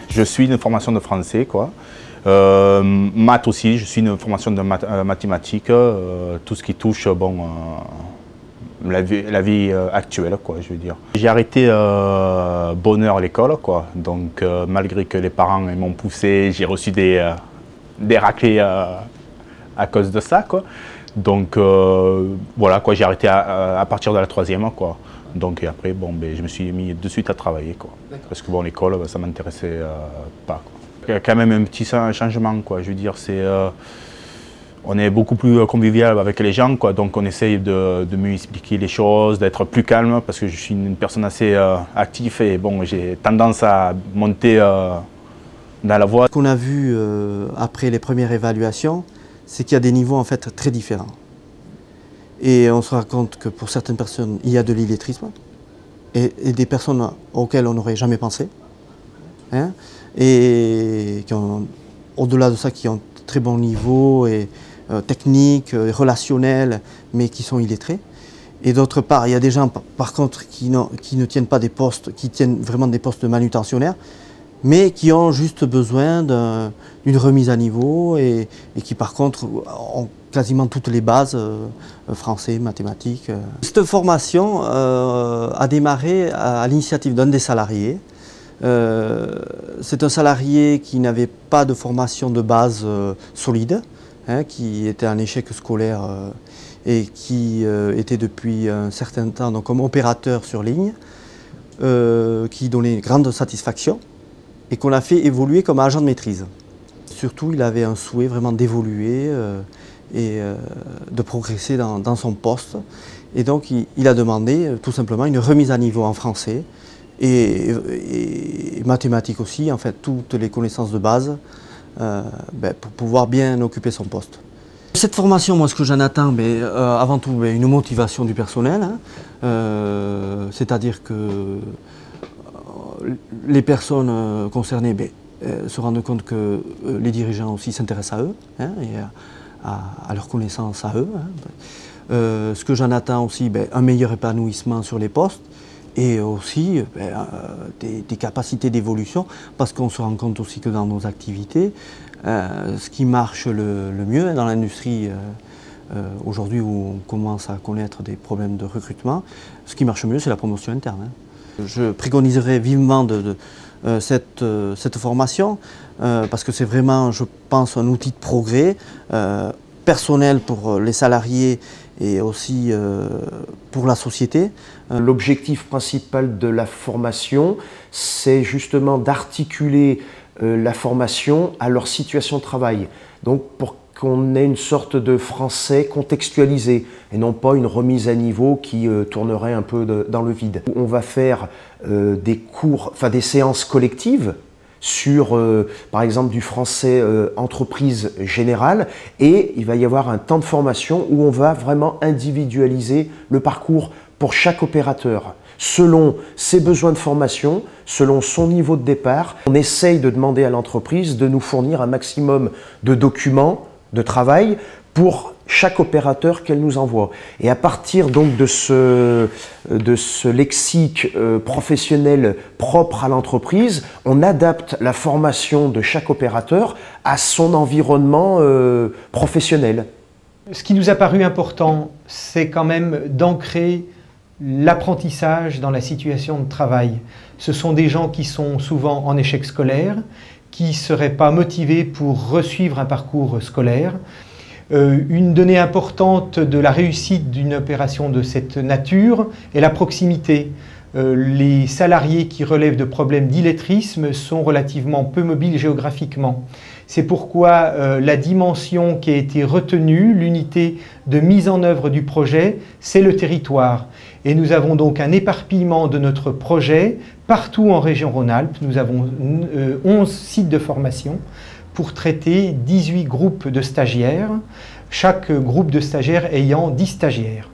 Je suis une formation de français, quoi. Maths aussi, je suis une formation de mathématiques, tout ce qui touche la vie actuelle, quoi, je veux dire. J'ai arrêté bonne heure l'école, quoi. Donc malgré que les parents m'ont poussé, j'ai reçu des raclées à cause de ça, quoi. Donc voilà, quoi, j'ai arrêté à partir de la 3e, quoi. Donc et après, je me suis mis de suite à travailler, quoi. Parce que l'école, ça ne m'intéressait pas, quoi. Il y a quand même un petit changement, quoi. Je veux dire, on est beaucoup plus convivial avec les gens, quoi. Donc on essaye de mieux expliquer les choses, d'être plus calme, parce que je suis une personne assez active et j'ai tendance à monter dans la voie. Ce qu'on a vu après les premières évaluations, c'est qu'il y a des niveaux en fait très différents. Et on se rend compte que pour certaines personnes, il y a de l'illettrisme et des personnes auxquelles on n'aurait jamais pensé. Hein, et qui ont, au-delà de ça, qui ont très bon niveau et technique, relationnel, mais qui sont illettrés. Et d'autre part, il y a des gens, par contre, qui ne tiennent pas des postes, qui tiennent vraiment des postes de manutentionnaires, mais qui ont juste besoin d'une remise à niveau et qui, par contre, ont quasiment toutes les bases, français, mathématiques. Cette formation a démarré à l'initiative d'un des salariés. C'est un salarié qui n'avait pas de formation de base solide, hein, qui était en échec scolaire et qui était depuis un certain temps donc, comme opérateur sur ligne, qui donnait grande satisfaction et qu'on a fait évoluer comme agent de maîtrise. Surtout, il avait un souhait vraiment d'évoluer et de progresser dans son poste. Et donc, il a demandé tout simplement une remise à niveau en français et mathématiques aussi, en fait, toutes les connaissances de base pour pouvoir bien occuper son poste. Cette formation, moi, ce que j'en attends, avant tout, une motivation du personnel, hein, c'est-à-dire que les personnes concernées se rendent compte que les dirigeants aussi s'intéressent à eux, hein, et à leur connaissance à eux. Hein. Ce que j'en attends aussi, un meilleur épanouissement sur les postes et aussi des capacités d'évolution, parce qu'on se rend compte aussi que dans nos activités, ce qui marche le mieux dans l'industrie, aujourd'hui où on commence à connaître des problèmes de recrutement, ce qui marche mieux, c'est la promotion interne. Hein. Je préconiserais vivement cette formation, parce que c'est vraiment, je pense, un outil de progrès personnel pour les salariés et aussi pour la société. L'objectif principal de la formation, c'est justement d'articuler la formation à leur situation de travail. Donc pour qu'on ait une sorte de français contextualisé et non pas une remise à niveau qui tournerait un peu dans le vide. On va faire des cours, des séances collectives sur, par exemple, du français entreprise générale, et il va y avoir un temps de formation où on va vraiment individualiser le parcours pour chaque opérateur. Selon ses besoins de formation, selon son niveau de départ, on essaye de demander à l'entreprise de nous fournir un maximum de documents de travail pour chaque opérateur qu'elle nous envoie. Et à partir donc de ce lexique professionnel propre à l'entreprise, on adapte la formation de chaque opérateur à son environnement professionnel. Ce qui nous a paru important, c'est quand même d'ancrer l'apprentissage dans la situation de travail. Ce sont des gens qui sont souvent en échec scolaire, qui ne seraient pas motivés pour resuivre un parcours scolaire. Une donnée importante de la réussite d'une opération de cette nature est la proximité. Les salariés qui relèvent de problèmes d'illettrisme sont relativement peu mobiles géographiquement. C'est pourquoi la dimension qui a été retenue, l'unité de mise en œuvre du projet, c'est le territoire. Et nous avons donc un éparpillement de notre projet partout en région Rhône-Alpes. Nous avons 11 sites de formation pour traiter 18 groupes de stagiaires, chaque groupe de stagiaires ayant 10 stagiaires.